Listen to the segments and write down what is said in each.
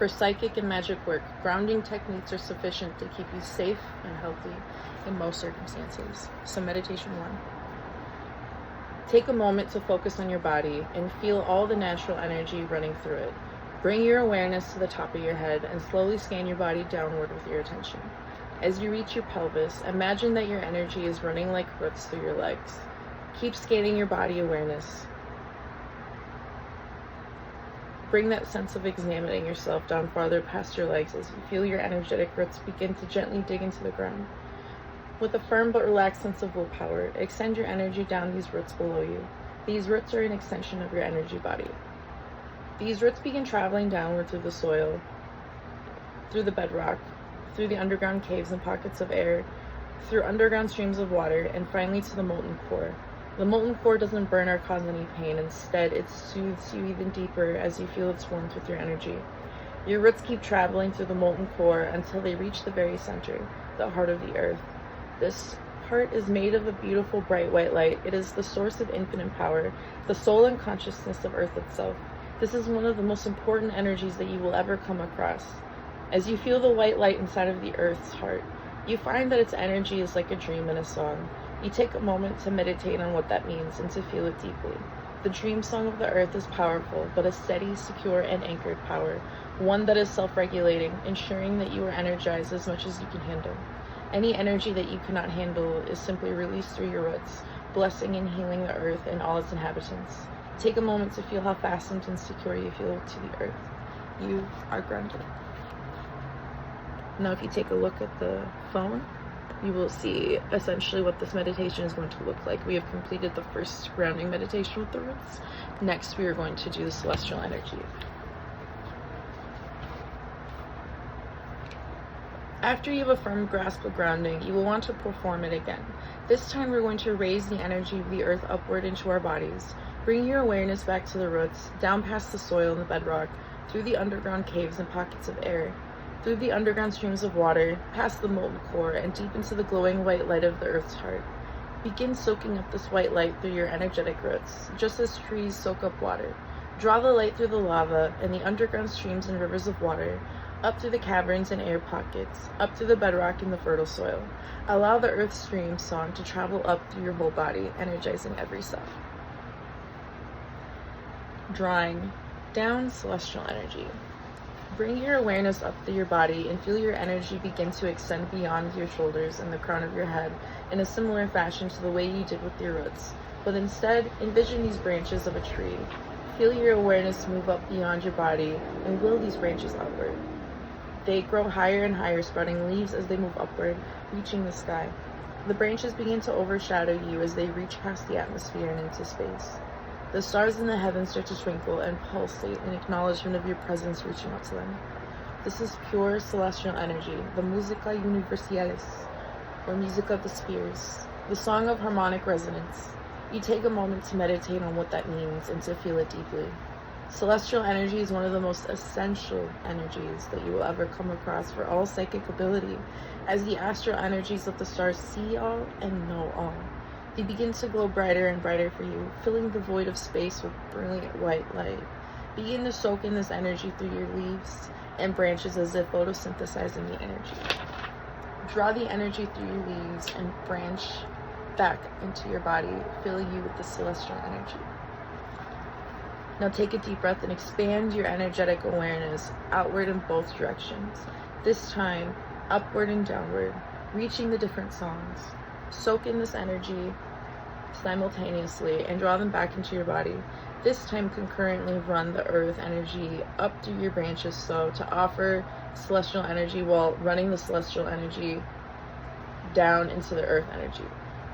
For psychic and magic work, grounding techniques are sufficient to keep you safe and healthy in most circumstances. So meditation 1. Take a moment to focus on your body and feel all the natural energy running through it. Bring your awareness to the top of your head and slowly scan your body downward with your attention. As you reach your pelvis, imagine that your energy is running like roots through your legs. Keep scanning your body awareness. Bring that sense of examining yourself down farther past your legs as you feel your energetic roots begin to gently dig into the ground. With a firm but relaxed sense of willpower, extend your energy down these roots below you. These roots are an extension of your energy body. These roots begin traveling downward through the soil, through the bedrock, through the underground caves and pockets of air, through underground streams of water, and finally to the molten core. The molten core doesn't burn or cause any pain. Instead, it soothes you even deeper as you feel its warmth with your energy. Your roots keep traveling through the molten core until they reach the very center, the heart of the earth. This heart is made of a beautiful bright white light. It is the source of infinite power, the soul and consciousness of earth itself. This is one of the most important energies that you will ever come across. As you feel the white light inside of the earth's heart, you find that its energy is like a dream in a song. You take a moment to meditate on what that means and to feel it deeply. The dream song of the earth is powerful, but a steady, secure, and anchored power, one that is self-regulating, ensuring that you are energized as much as you can handle. Any energy that you cannot handle is simply released through your roots, blessing and healing the earth and all its inhabitants. Take a moment to feel how fastened and secure you feel to the earth. You are grounded. Now if you take a look at the phone, you will see essentially what this meditation is going to look like. We have completed the first grounding meditation with the roots. Next, we are going to do the celestial energy. After you have a firm grasp of grounding, you will want to perform it again. This time we're going to raise the energy of the earth upward into our bodies. Bring your awareness back to the roots, down past the soil and the bedrock, through the underground caves and pockets of air, through the underground streams of water, past the molten core, and deep into the glowing white light of the earth's heart. Begin soaking up this white light through your energetic roots, just as trees soak up water. Draw the light through the lava and the underground streams and rivers of water, up through the caverns and air pockets, up through the bedrock and the fertile soil. Allow the earth's stream song to travel up through your whole body, energizing every cell. Drawing down celestial energy. Bring your awareness up through your body and feel your energy begin to extend beyond your shoulders and the crown of your head in a similar fashion to the way you did with your roots. But instead, envision these branches of a tree. Feel your awareness move up beyond your body and will these branches upward. They grow higher and higher, sprouting leaves as they move upward, reaching the sky. The branches begin to overshadow you as they reach past the atmosphere and into space. The stars in the heavens start to twinkle and pulsate in acknowledgement of your presence reaching out to them. This is pure celestial energy, the musica universalis, or music of the spheres, the song of harmonic resonance. You take a moment to meditate on what that means and to feel it deeply. Celestial energy is one of the most essential energies that you will ever come across for all psychic ability, as the astral energies of the stars see all and know all. They begin to glow brighter and brighter for you, filling the void of space with brilliant white light. Begin to soak in this energy through your leaves and branches as if photosynthesizing the energy. Draw the energy through your leaves and branch back into your body, filling you with the celestial energy. Now take a deep breath and expand your energetic awareness outward in both directions. This time, upward and downward, reaching the different songs. Soak in this energy simultaneously and draw them back into your body. This time concurrently run the earth energy up through your branches so to offer celestial energy while running the celestial energy down into the earth energy.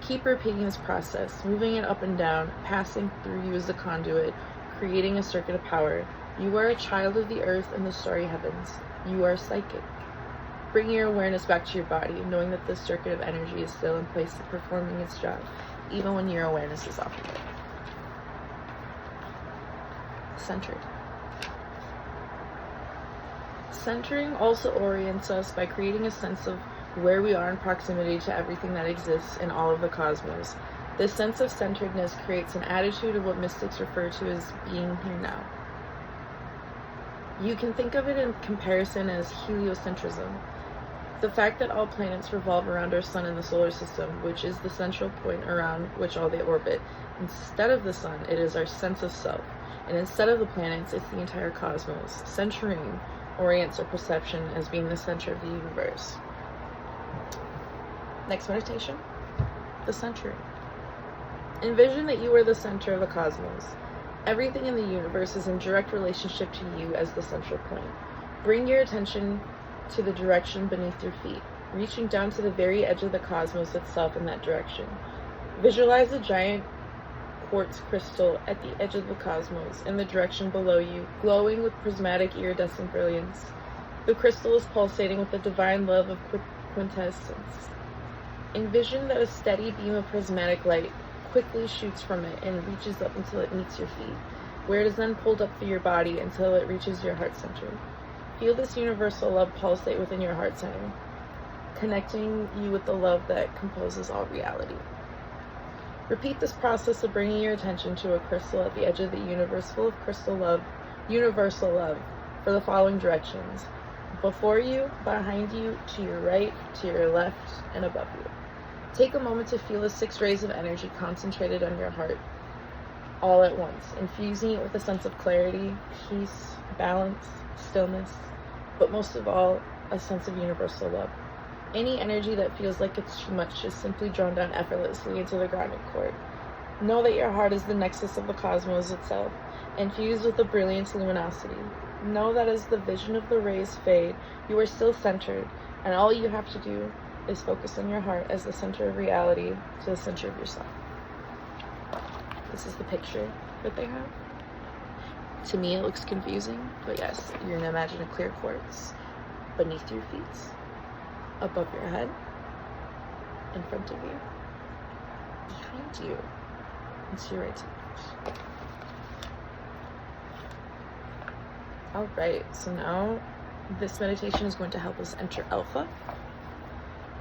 Keep repeating this process, moving it up and down, passing through you as a conduit, creating a circuit of power. You are a child of the earth and the starry heavens. You are psychic. Bring your awareness back to your body, knowing that this circuit of energy is still in place, performing its job, even when your awareness is off of it. Centered. Centering also orients us by creating a sense of where we are in proximity to everything that exists in all of the cosmos. This sense of centeredness creates an attitude of what mystics refer to as being here now. You can think of it in comparison as heliocentrism, the fact that all planets revolve around our sun in the solar system, which is the central point around which all they orbit. Instead of the sun, it is our sense of self, and instead of the planets, it's the entire cosmos. Centering orients our perception as being the center of the universe. Next meditation, the centering. Envision that you are the center of the cosmos. Everything in the universe is in direct relationship to you as the central point. Bring your attention to the direction beneath your feet, reaching down to the very edge of the cosmos itself in that direction. Visualize a giant quartz crystal at the edge of the cosmos in the direction below you, glowing with prismatic iridescent brilliance. The crystal is pulsating with the divine love of quintessence. Envision that a steady beam of prismatic light quickly shoots from it and reaches up until it meets your feet, where it is then pulled up through your body until it reaches your heart center. Feel this universal love pulsate within your heart center, connecting you with the love that composes all reality. Repeat this process of bringing your attention to a crystal at the edge of the universe full of universal love, for the following directions: before you, behind you, to your right, to your left, and above you. Take a moment to feel the 6 rays of energy concentrated on your heart all at once, infusing it with a sense of clarity, peace, balance, stillness, but most of all, a sense of universal love. Any energy that feels like it's too much is simply drawn down effortlessly into the grounding cord. Know that your heart is the nexus of the cosmos itself, infused with a brilliant luminosity. Know that as the vision of the rays fade, you are still centered, and all you have to do is focus on your heart as the center of reality, to the center of yourself. This is the picture that they have. To me, it looks confusing, but yes, you're gonna imagine a clear quartz beneath your feet, above your head, in front of you, behind you, and to your right side. Alright, so now this meditation is going to help us enter alpha.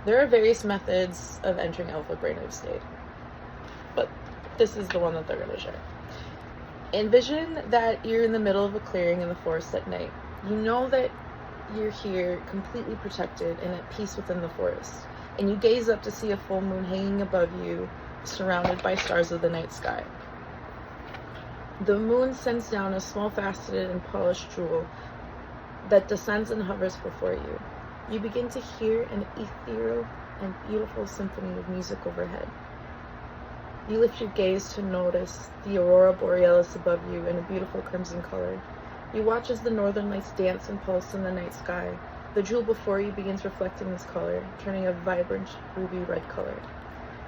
There are various methods of entering alpha brainwave state, but this is the one that they're going to share. Envision that you're in the middle of a clearing in the forest at night. You know that you're here completely protected and at peace within the forest, and you gaze up to see a full moon hanging above you, surrounded by stars of the night sky. The moon sends down a small faceted and polished jewel that descends and hovers before you. You begin to hear an ethereal and beautiful symphony of music overhead. You lift your gaze to notice the aurora borealis above you in a beautiful crimson color. You watch as the northern lights dance and pulse in the night sky. The jewel before you begins reflecting this color, turning a vibrant ruby red color.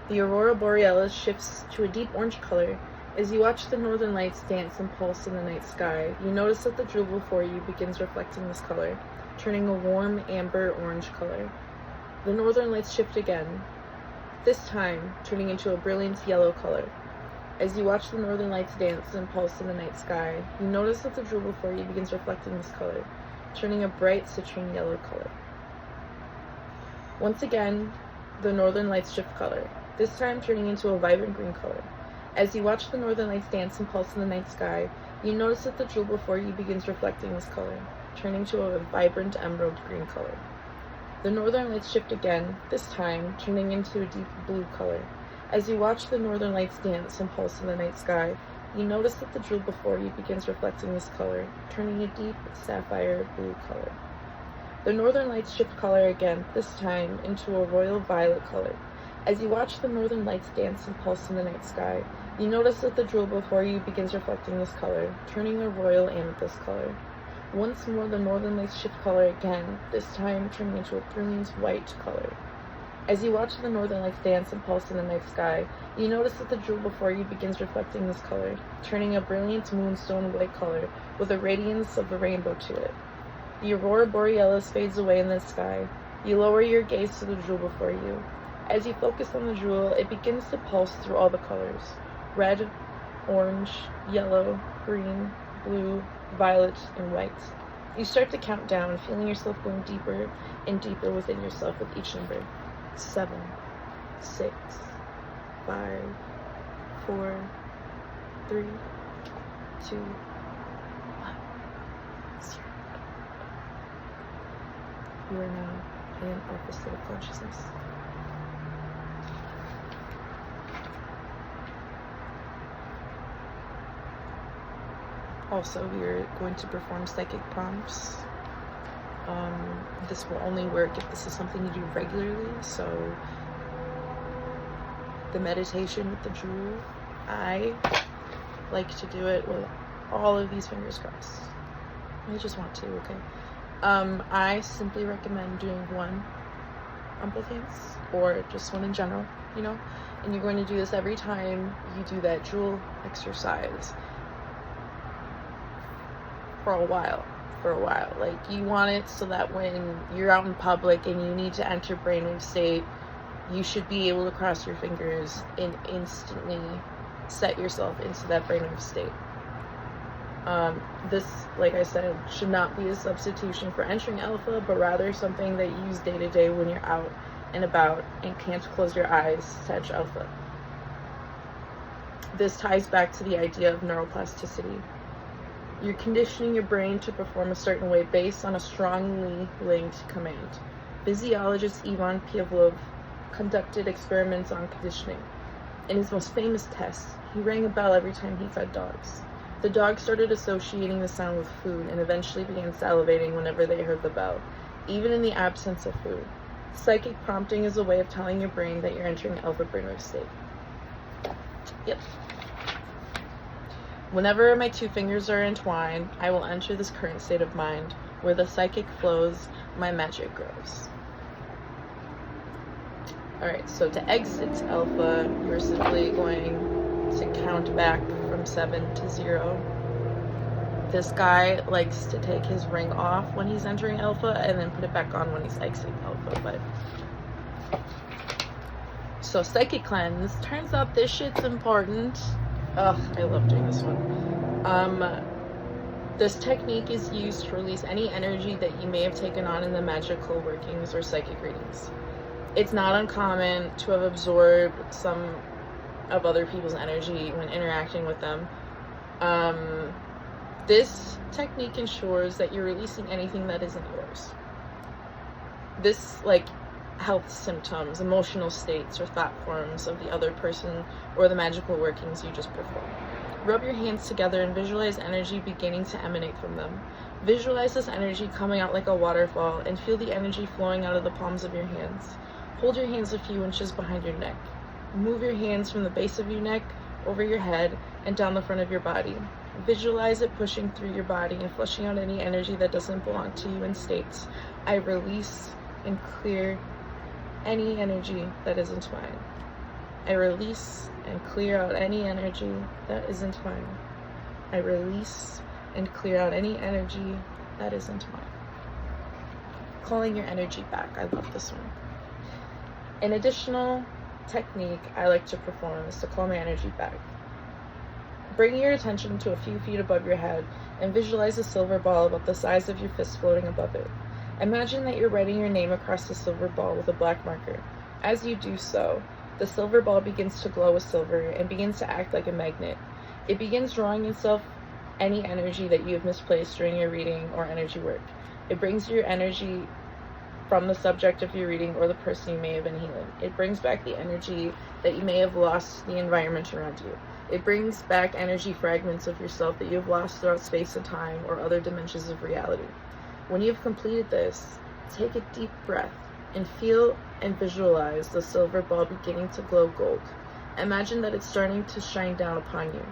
The aurora borealis shifts to a deep orange color. As you watch the northern lights dance and pulse in the night sky, you notice that the jewel before you begins reflecting this color, turning a warm amber orange color. The northern lights shift again, this time turning into a brilliant yellow color. As you watch the northern lights dance and pulse in the night sky, you notice that the jewel before you begins reflecting this color, turning a bright citrine yellow color. Once again, the northern lights shift color, this time turning into a vibrant green color. As you watch the northern lights dance and pulse in the night sky, you notice that the jewel before you begins reflecting this color, turning to a vibrant emerald green color. The northern lights shift again, this time turning into a deep blue color. As you watch the northern lights dance and pulse in the night sky, you notice that the jewel before you begins reflecting this color, turning a deep sapphire blue color. The northern lights shift color again, this time into a royal violet color. As you watch the northern lights dance and pulse in the night sky, you notice that the jewel before you begins reflecting this color, turning a royal amethyst color. Once more, the northern lights shift color again, this time turning into a brilliant white color. As you watch the northern lights dance and pulse in the night sky, you notice that the jewel before you begins reflecting this color, turning a brilliant moonstone white color with a radiance of the rainbow to it. The aurora borealis fades away in the sky. You lower your gaze to the jewel before you. As you focus on the jewel, it begins to pulse through all the colors: red, orange, yellow, green, blue, violet, and white. You start to count down, feeling yourself going deeper and deeper within yourself with each number. 7, 6, 5, 4, 3, 2, 1, 0. You are now in an alpha state of consciousness. Also, we are going to perform psychic prompts. This will only work if this is something you do regularly. So the meditation with the jewel, I like to do it with all of these fingers crossed. I just want to, okay? I simply recommend doing one on both hands, or just one in general, you know? And you're going to do this every time you do that jewel exercise for a while. Like, you want it so that when you're out in public and you need to enter brainwave state, you should be able to cross your fingers and instantly set yourself into that brainwave state. This, like I said, should not be a substitution for entering alpha, but rather something that you use day to day when you're out and about and can't close your eyes to touch alpha. This ties back to the idea of neuroplasticity. You're conditioning your brain to perform a certain way based on a strongly linked command. Physiologist Ivan Pavlov conducted experiments on conditioning. In his most famous test, he rang a bell every time he fed dogs. The dogs started associating the sound with food and eventually began salivating whenever they heard the bell, even in the absence of food. Psychic prompting is a way of telling your brain that you're entering alpha brainwave state. Yep. Whenever my two fingers are entwined, I will enter this current state of mind. Where the psychic flows, my magic grows. Alright, so to exit alpha, you're simply going to count back from 7 to 0. This guy likes to take his ring off when he's entering alpha and then put it back on when he's exiting alpha. So psychic cleanse. Turns out this shit's important. Ugh, I love doing this one. This technique is used to release any energy that you may have taken on in the magical workings or psychic readings. It's not uncommon to have absorbed some of other people's energy when interacting with them. This technique ensures that you're releasing anything that isn't yours. This, like, health symptoms, emotional states, or thought forms of the other person or the magical workings you just performed. Rub your hands together and visualize energy beginning to emanate from them. Visualize this energy coming out like a waterfall and feel the energy flowing out of the palms of your hands. Hold your hands a few inches behind your neck. Move your hands from the base of your neck, over your head, and down the front of your body. Visualize it pushing through your body and flushing out any energy that doesn't belong to you and states, I release and clear any energy that isn't mine. I release and clear out any energy that isn't mine. I release and clear out any energy that isn't mine. Calling your energy back. I love this one. An additional technique I like to perform is to call my energy back. Bring your attention to a few feet above your head and visualize a silver ball about the size of your fist floating above it. Imagine that you're writing your name across the silver ball with a black marker. As you do so, the silver ball begins to glow with silver and begins to act like a magnet. It begins drawing itself any energy that you have misplaced during your reading or energy work. It brings your energy from the subject of your reading or the person you may have been healing. It brings back the energy that you may have lost to the environment around you. It brings back energy fragments of yourself that you have lost throughout space and time or other dimensions of reality. When you have completed this, take a deep breath and feel and visualize the silver ball beginning to glow gold. Imagine that it's starting to shine down upon you.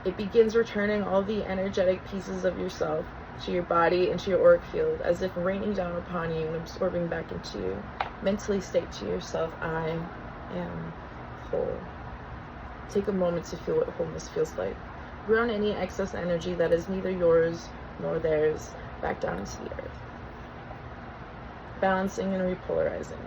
It begins returning all the energetic pieces of yourself to your body and to your auric field, as if raining down upon you and absorbing back into you. Mentally state to yourself, I am whole. Take a moment to feel what wholeness feels like. Ground any excess energy that is neither yours nor theirs back down into the earth. Balancing and repolarizing.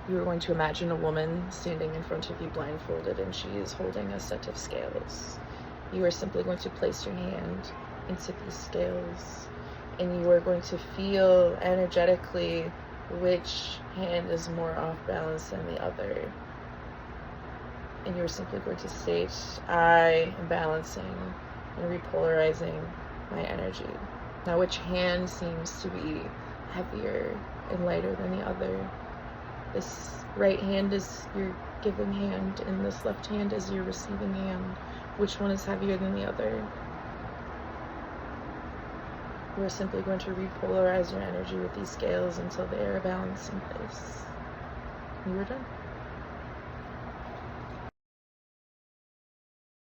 You are going to imagine a woman standing in front of you blindfolded, and she is holding a set of scales. You are simply going to place your hand into these scales, and you are going to feel energetically which hand is more off balance than the other. And you are simply going to state, I am balancing and repolarizing my energy. Now, which hand seems to be heavier and lighter than the other? This right hand is your giving hand, and this left hand is your receiving hand. Which one is heavier than the other? We're simply going to repolarize your energy with these scales until they are balanced in place. You are done.